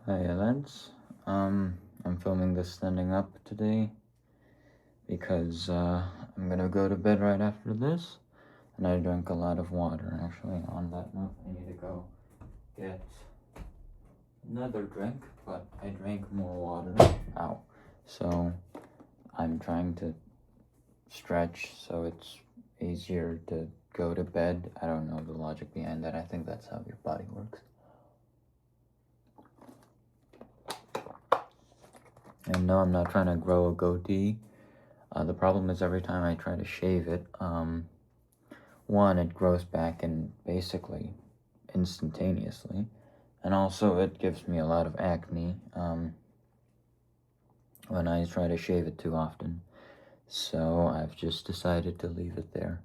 Hi, Lance. I'm filming this standing up today because I'm gonna go to bed right after this, and I drank a lot of water. Actually, on that note, I need to go get another drink, but I drank more water. Ow. So I'm trying to stretch so it's easier to go to bed. I don't know the logic behind that. I think that's how your body works. And no, I'm not trying to grow a goatee. The problem is every time I try to shave it, one, it grows back and basically instantaneously, and also it gives me a lot of acne when I try to shave it too often. So I've just decided to leave it there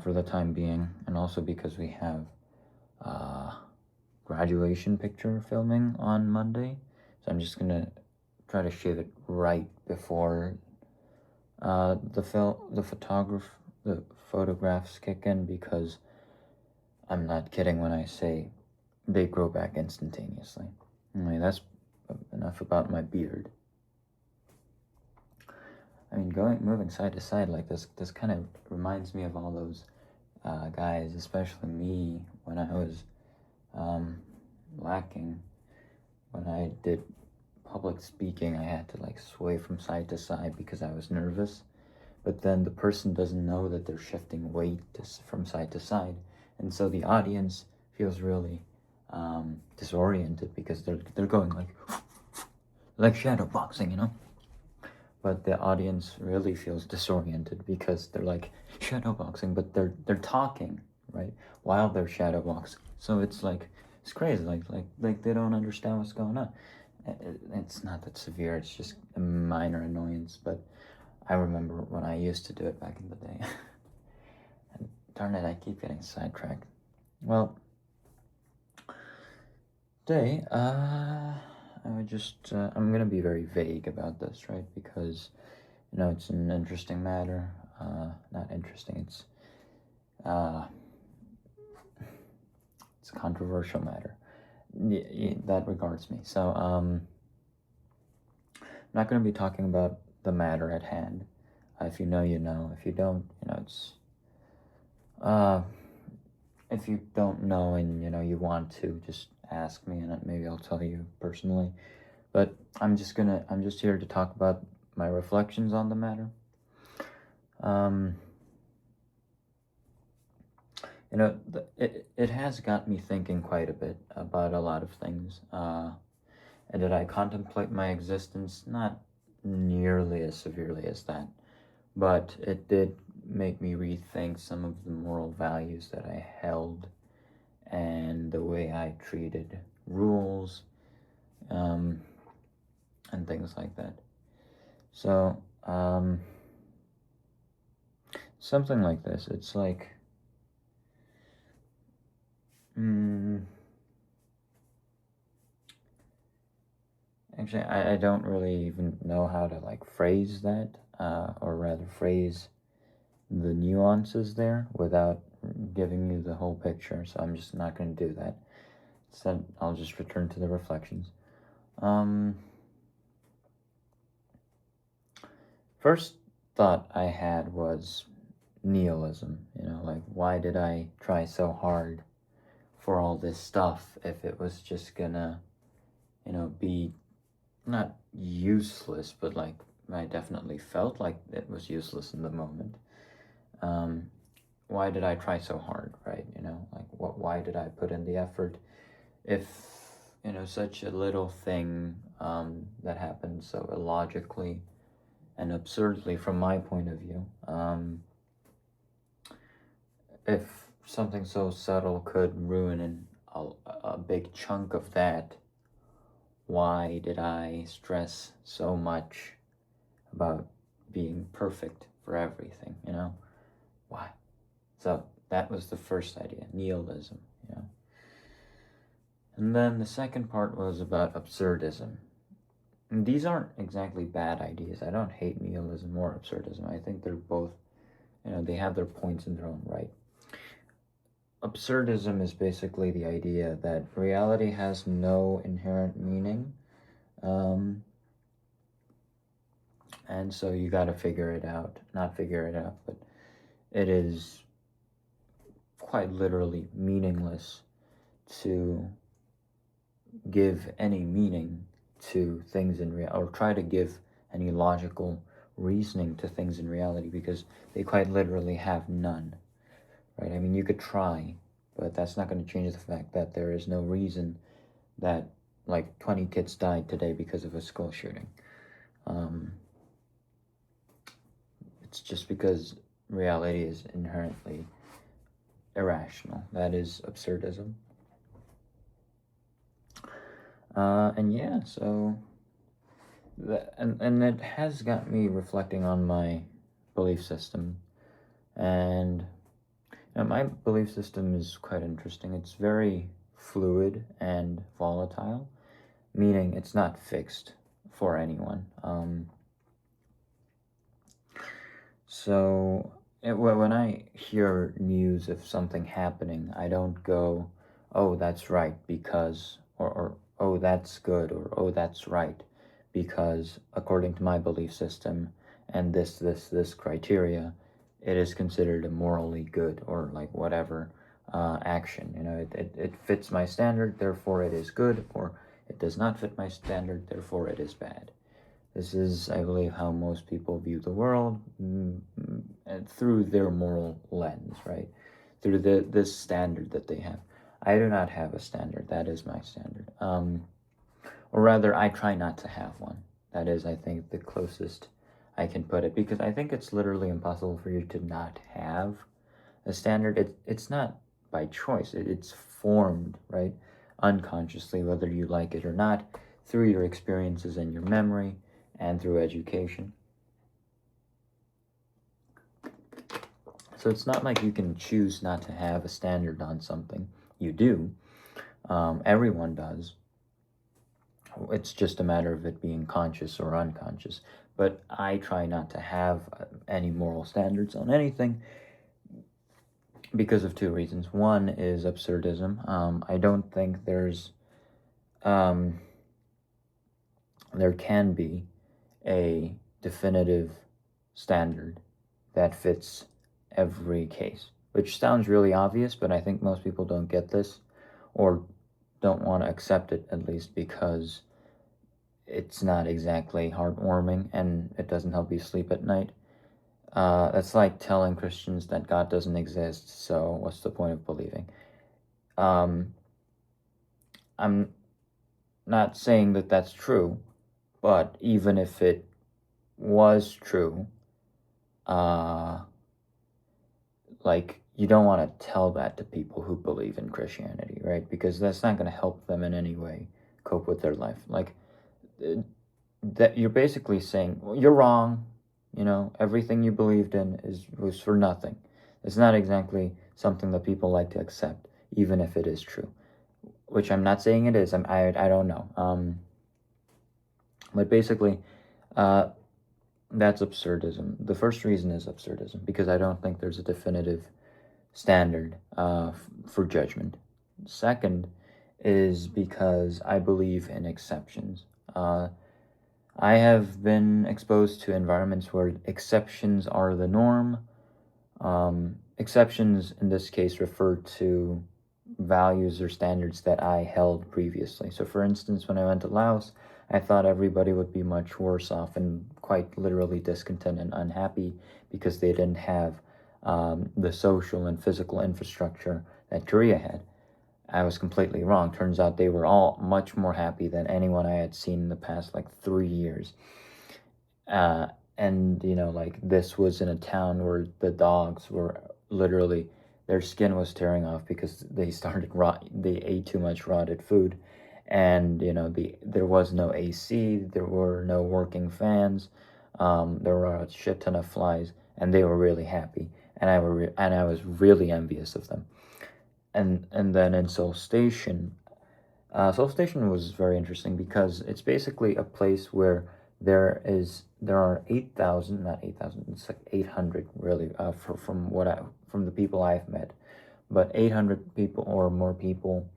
for the time being, and also because we have graduation picture filming on Monday, so I'm just gonna try to shave it right before the photographs kick in, because I'm not kidding when I say they grow back instantaneously. Anyway, that's enough about my beard. I mean, moving side to side like this kind of reminds me of all those guys, especially me when I was lacking. When I did public speaking, I had to like sway from side to side because I was nervous. But then the person doesn't know that they're shifting weight from side to side, and so the audience feels really disoriented because they're going like shadow boxing, you know. But the audience really feels disoriented because they're like shadow boxing, but they're talking right while they're shadow boxing. So it's like it's crazy. Like they don't understand what's going on. It's not that severe. It's just a minor annoyance, but I remember when I used to do it back in the day. And darn it, I keep getting sidetracked. Well, today, I'm gonna be very vague about this, right? Because, it's an interesting matter. Not interesting, it's a controversial matter. That regards me. So, I'm not gonna be talking about the matter at hand. If you know, you know. If you don't, it's if you don't know and you want to, just ask me and maybe I'll tell you personally. But I'm just here to talk about my reflections on the matter. Um, it has got me thinking quite a bit about a lot of things. And did I contemplate my existence? Not nearly as severely as that, but it did make me rethink some of the moral values that I held and the way I treated rules, and things like that. So, something like this. It's like, actually, I don't really even know how to like phrase that, or rather phrase the nuances there without giving you the whole picture. So I'm just not going to do that. Instead, I'll just return to the reflections. First thought I had was nihilism. Like, why did I try so hard for all this stuff if it was just gonna, be not useless, but like I definitely felt like it was useless in the moment. Why did I try so hard, right? Like why did I put in the effort if, such a little thing that happened so illogically and absurdly from my point of view, if something so subtle could ruin a big chunk of that, why did I stress so much about being perfect for everything, Why? So that was the first idea, nihilism, And then the second part was about absurdism. And these aren't exactly bad ideas. I don't hate nihilism or absurdism. I think they're both, they have their points in their own right. absurdism is basically the idea that reality has no inherent meaning. And so you got to figure it out. Not figure it out, but it is quite literally meaningless to give any meaning to things in reality, or try to give any logical reasoning to things in reality, because they quite literally have none, right? I mean, you could try, but that's not going to change the fact that there is no reason that like 20 kids died today because of a school shooting. It's just because reality is inherently irrational. That is absurdism. And yeah, so and it has got me reflecting on my belief system. And my belief system is quite interesting. It's very fluid and volatile, meaning it's not fixed for anyone. So when I hear news of something happening, I don't go, oh, that's right, because, or oh, that's good, or oh, that's right, because according to my belief system and this criteria, it is considered a morally good, or like whatever action. It fits my standard, therefore it is good, or it does not fit my standard, therefore it is bad. This is, I believe, how most people view the world, through their moral lens, right? Through this standard that they have. I do not have a standard. That is my standard. Or rather, I try not to have one. That is, I think, the closest I can put it, because I think it's literally impossible for you to not have a standard. It's not by choice. It's formed, right, unconsciously, whether you like it or not, through your experiences and your memory, and through education. So it's not like you can choose not to have a standard on something. You do. Everyone does. It's just a matter of it being conscious or unconscious. But I try not to have any moral standards on anything because of two reasons. One is absurdism. I don't think there can be a definitive standard that fits every case, which sounds really obvious, but I think most people don't get this, or don't want to accept it, at least because it's not exactly heartwarming and it doesn't help you sleep at night. That's like telling Christians that God doesn't exist, so what's the point of believing? I'm not saying that that's true, but even if it was true, like, you don't want to tell that to people who believe in Christianity, right? Because that's not going to help them in any way cope with their life. Like, that you're basically saying, well, you're wrong, everything you believed in was for nothing. It's not exactly something that people like to accept, even if it is true, which I'm not saying it is. I don't know. But basically, that's absurdism. The first reason is absurdism, because I don't think there's a definitive standard for judgment. Second is because I believe in exceptions. I have been exposed to environments where exceptions are the norm. Exceptions in this case refer to values or standards that I held previously. So for instance, when I went to Laos, I thought everybody would be much worse off and quite literally discontent and unhappy because they didn't have the social and physical infrastructure that Korea had. I was completely wrong. Turns out they were all much more happy than anyone I had seen in the past 3 years. And like, this was in a town where the dogs were literally, their skin was tearing off because they ate too much rotted food. And there was no AC, there were no working fans, there were a shit ton of flies, and they were really happy, and I was really envious of them. And then in Seoul Station, Seoul Station was very interesting because it's basically a place where there are 8,000, not 8,000, it's like 800 really, from the people I've met, but 800 people or more people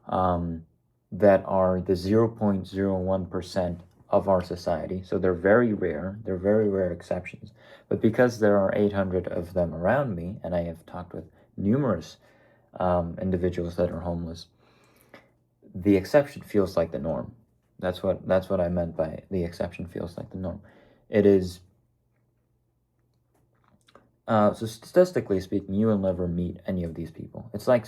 that are the 0.01% of our society. So they're very rare. They're very rare exceptions. But because there are 800 of them around me, and I have talked with numerous individuals that are homeless, the exception feels like the norm. That's what I meant by the exception feels like the norm. It is. So statistically speaking, you will never meet any of these people. It's like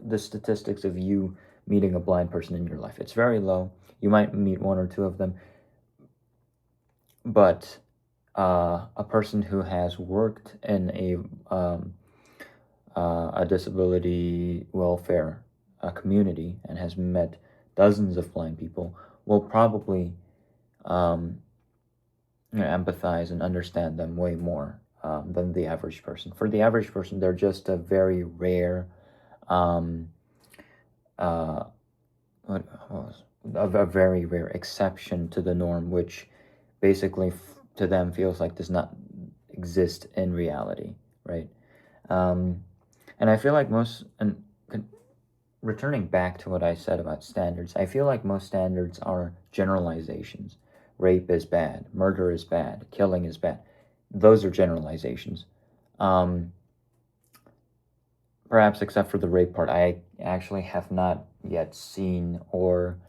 the statistics of you meeting a blind person in your life. It's very low. You might meet one or two of them, but a person who has worked in a disability welfare community and has met dozens of blind people will probably empathize and understand them way more than the average person. For the average person, they're just a very rare, um, what was a very rare exception to the norm, which basically to them feels like does not exist in reality, right? And I feel like returning back to what I said about standards, I feel like most standards are generalizations. Rape is bad, murder is bad, killing is bad. Those are generalizations. Perhaps except for the rape part, I actually have not yet seen or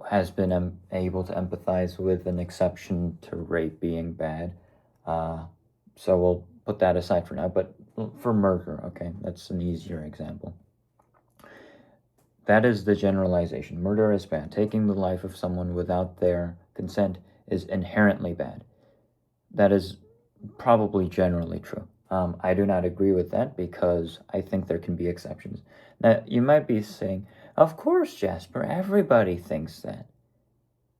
has been able to empathize with an exception to rape being bad. So we'll put that aside for now. But for murder, okay, that's an easier example. That is the generalization. Murder is bad. Taking the life of someone without their consent is inherently bad. That is probably generally true. I do not agree with that because I think there can be exceptions. Now, you might be saying, of course, Jasper, everybody thinks that.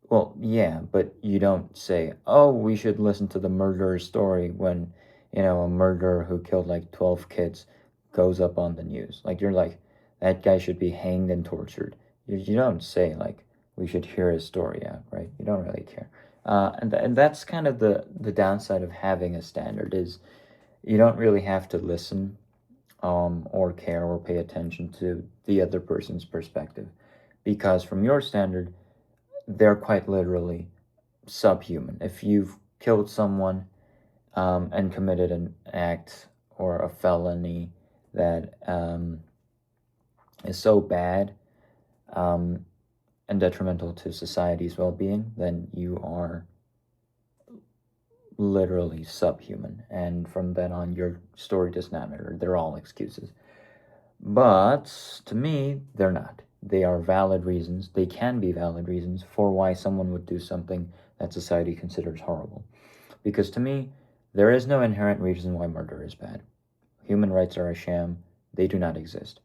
Well, yeah, but you don't say, oh, we should listen to the murderer's story when, a murderer who killed like 12 kids goes up on the news. Like, you're like, that guy should be hanged and tortured. You don't say, like, we should hear his story out, right? You don't really care. And that's kind of the downside of having a standard is you don't really have to listen or care or pay attention to the other person's perspective. Because from your standard, they're quite literally subhuman. If you've killed someone and committed an act or a felony that is so bad and detrimental to society's well-being, then you are literally subhuman. And from then on, your story does not matter. They're all excuses. But to me, they're not. They are valid reasons. They can be valid reasons for why someone would do something that society considers horrible. Because to me, there is no inherent reason why murder is bad. Human rights are a sham. They do not exist.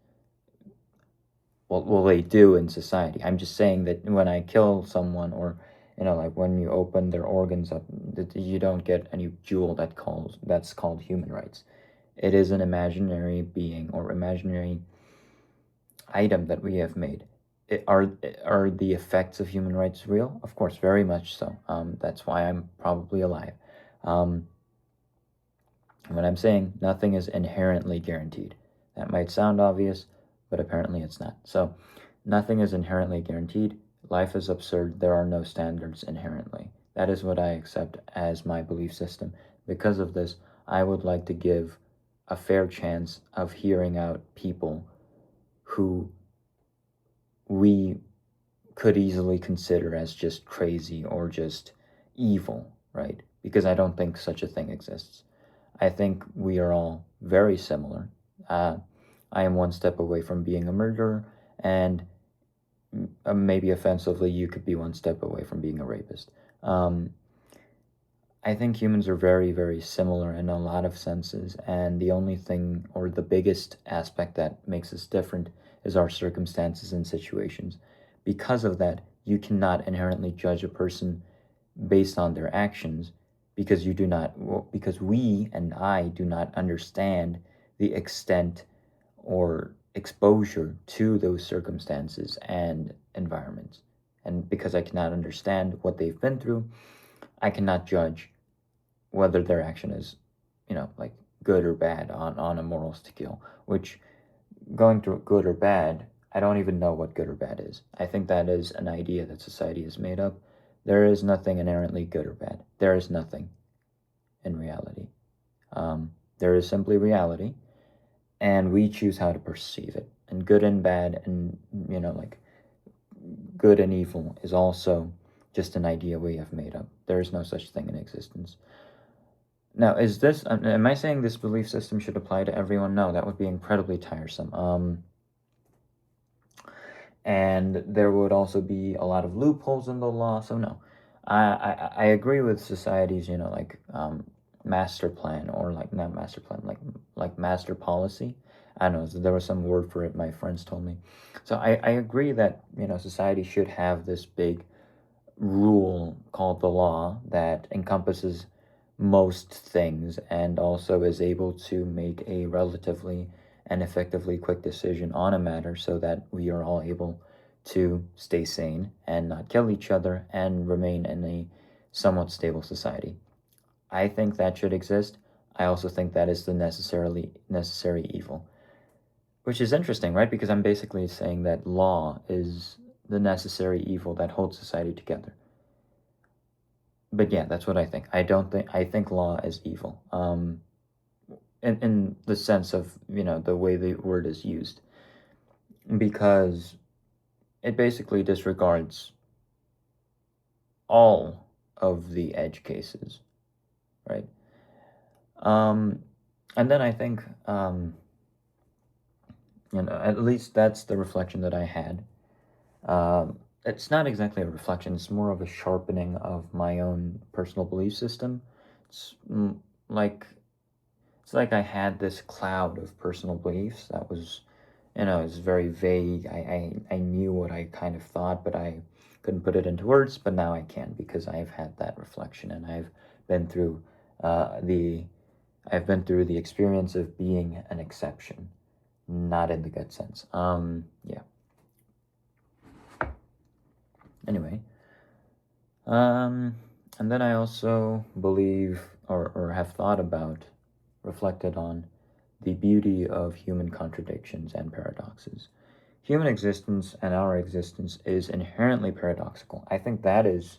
Well, they do in society. I'm just saying that when I kill someone or, like when you open their organs up, you don't get any jewel that's called human rights. It is an imaginary being or imaginary item that we have made. Are the effects of human rights real? Of course, very much so. That's why I'm probably alive. When I'm saying nothing is inherently guaranteed, that might sound obvious, but apparently it's not. So, nothing is inherently guaranteed. Life is absurd. There are no standards inherently. That is what I accept as my belief system. Because of this, I would like to give a fair chance of hearing out people who we could easily consider as just crazy or just evil, right? Because I don't think such a thing exists. I think we are all very similar. I am one step away from being a murderer, and maybe offensively, you could be one step away from being a rapist. I think humans are very, very similar in a lot of senses, and the only thing or the biggest aspect that makes us different is our circumstances and situations. Because of that, you cannot inherently judge a person based on their actions because because we and I do not understand the extent or exposure to those circumstances and environments. And because I cannot understand what they've been through, I cannot judge whether their action is, like good or bad on a moral scale, which going through good or bad, I don't even know what good or bad is. I think that is an idea that society has made up. There is nothing inherently good or bad. There is nothing in reality. There is simply reality, and we choose how to perceive it. And good and bad, and like good and evil, is also just an idea we have made up. There is no such thing in existence. Now, am I saying this belief system should apply to everyone? No, that would be incredibly tiresome. And there would also be a lot of loopholes in the law, so no. I agree with society's, master plan, or like, not master plan, like master policy. I don't know, there was some word for it my friends told me. So I agree that, society should have this big rule called the law that encompasses most things and also is able to make a relatively and effectively quick decision on a matter so that we are all able to stay sane and not kill each other and remain in a somewhat stable society. I think that should exist. I also think that is the necessary evil. Which is interesting, right? Because I'm basically saying that law is the necessary evil that holds society together. But yeah, that's what I think. I think law is evil. In the sense of, the way the word is used. Because it basically disregards all of the edge cases, right? And then I think, at least that's the reflection that I had. It's not exactly a reflection, it's more of a sharpening of my own personal belief system. It's like I had this cloud of personal beliefs that was, it's very vague. I knew what I kind of thought, but I couldn't put it into words, but now I can because I've had that reflection and I've been through the experience of being an exception, not in the good sense. Yeah. Anyway, and then I also believe or have thought about, reflected on, the beauty of human contradictions and paradoxes. Human existence and our existence is inherently paradoxical. I think that is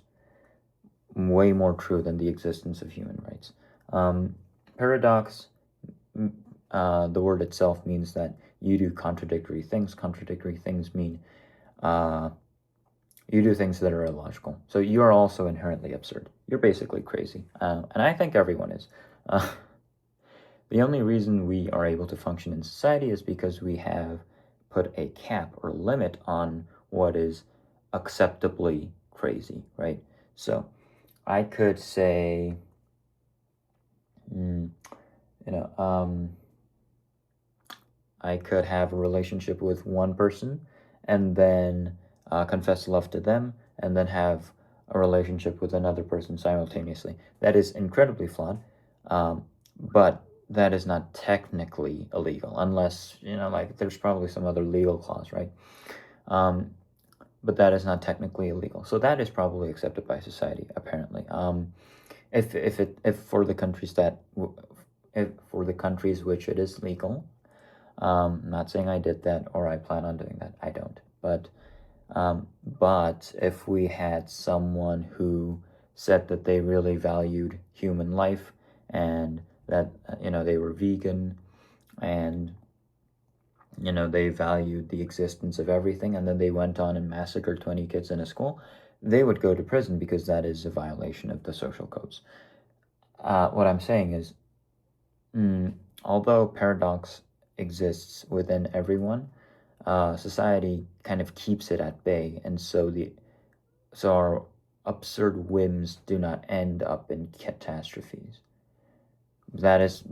way more true than the existence of human rights. Paradox, the word itself means that you do contradictory things. Contradictory things mean you do things that are illogical. So you are also inherently absurd. You're basically crazy. And I think everyone is. The only reason we are able to function in society is because we have put a cap or limit on what is acceptably crazy, right? So I could say, I could have a relationship with one person and then confess love to them and then have a relationship with another person simultaneously. That is incredibly flawed, but that is not technically illegal unless, there's probably some other legal clause, right? But that is not technically illegal. So that is probably accepted by society, apparently. If for the countries which it is legal. Not saying I did that or I plan on doing that. I don't. But if we had someone who said that they really valued human life and that, they were vegan and, they valued the existence of everything, and then they went on and massacred 20 kids in a school, they would go to prison because that is a violation of the social codes. What I'm saying is, although paradox exists within everyone, society kind of keeps it at bay, and so our absurd whims do not end up in catastrophes. That's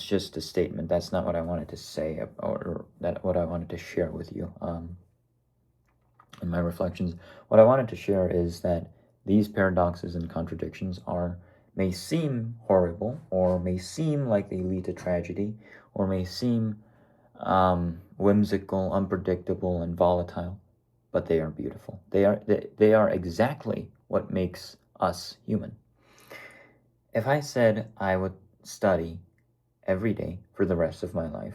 just a statement. That's not what I wanted to say, or that what I wanted to share with you. In my reflections, what I wanted to share is that these paradoxes and contradictions may seem horrible, or may seem like they lead to tragedy, or may seem whimsical, unpredictable, and volatile, but they are beautiful. They are exactly what makes us human. If I said I would study every day for the rest of my life,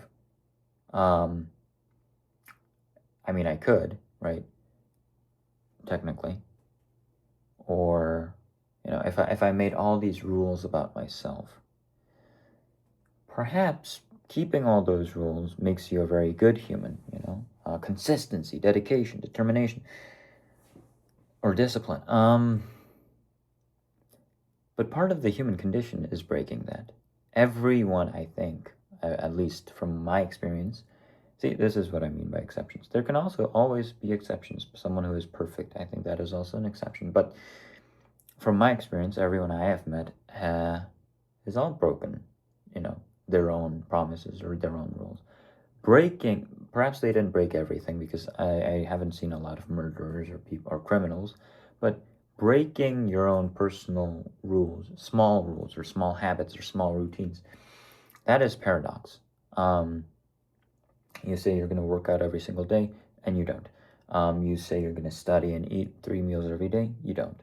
I mean, I could, right? Technically. Or, if I made all these rules about myself, perhaps keeping all those rules makes you a very good human, consistency, dedication, determination, or discipline. But part of the human condition is breaking that. Everyone, I think, at least from my experience, see, this is what I mean by exceptions. There can also always be exceptions. Someone who is perfect, I think that is also an exception. But from my experience, everyone I have met is all broken, their own promises or their own rules. Breaking, perhaps they didn't break everything, because I haven't seen a lot of murderers or people or criminals, but breaking your own personal rules, small rules or small habits or small routines, that is paradox. You say you're going to work out every single day, and you don't. You say you're going to study and eat 3 meals every day, you don't.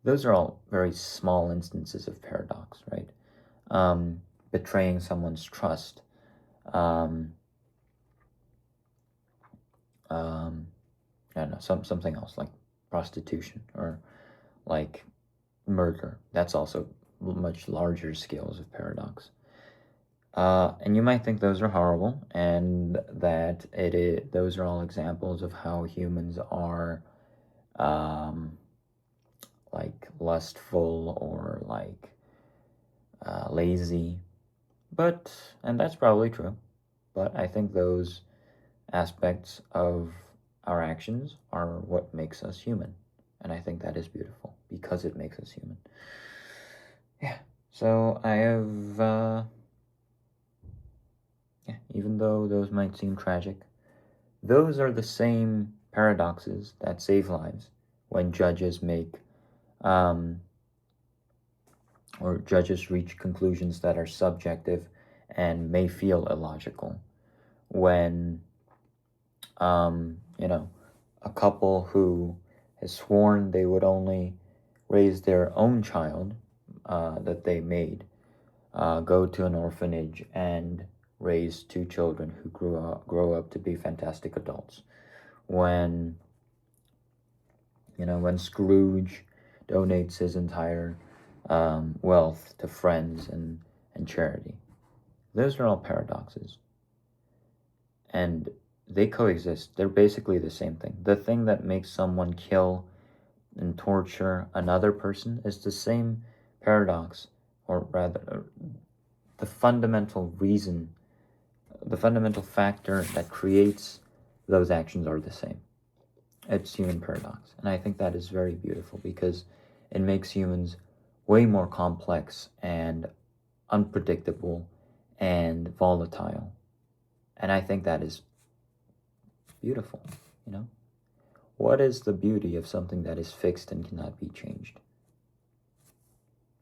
Those are all very small instances of paradox, right? Betraying someone's trust. I don't know, something else like prostitution or like murder. That's also much larger scales of paradox. And you might think those are horrible, and that those are all examples of how humans are like lustful or like lazy. And that's probably true, but I think those aspects of our actions are what makes us human. And I think that is beautiful because it makes us human. Yeah. So I have, even though those might seem tragic, those are the same paradoxes that save lives when judges or judges reach conclusions that are subjective and may feel illogical. When, a couple who has sworn they would only raise their own child that they made, go to an orphanage and raise 2 children who grow up to be fantastic adults. When Scrooge donates his entire wealth to friends and charity. Those are all paradoxes. And they coexist. They're basically the same thing. The thing that makes someone kill and torture another person is the same paradox, or rather, the fundamental reason, the fundamental factor that creates those actions are the same. It's human paradox. And I think that is very beautiful because it makes humans way more complex and unpredictable and volatile. And I think that is beautiful, What is the beauty of something that is fixed and cannot be changed?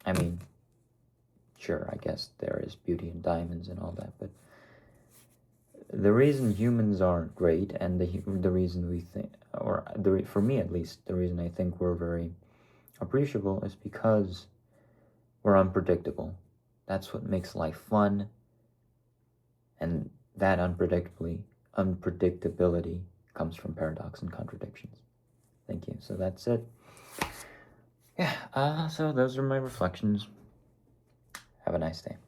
I mean, sure, I guess there is beauty in diamonds and all that, but the reason humans are great, and the reason we think, or for me at least, the reason I think we're very appreciable is because we're unpredictable. That's what makes life fun, and that unpredictability comes from paradox and contradictions. Thank you. So that's it. Yeah, so those are my reflections. Have a nice day.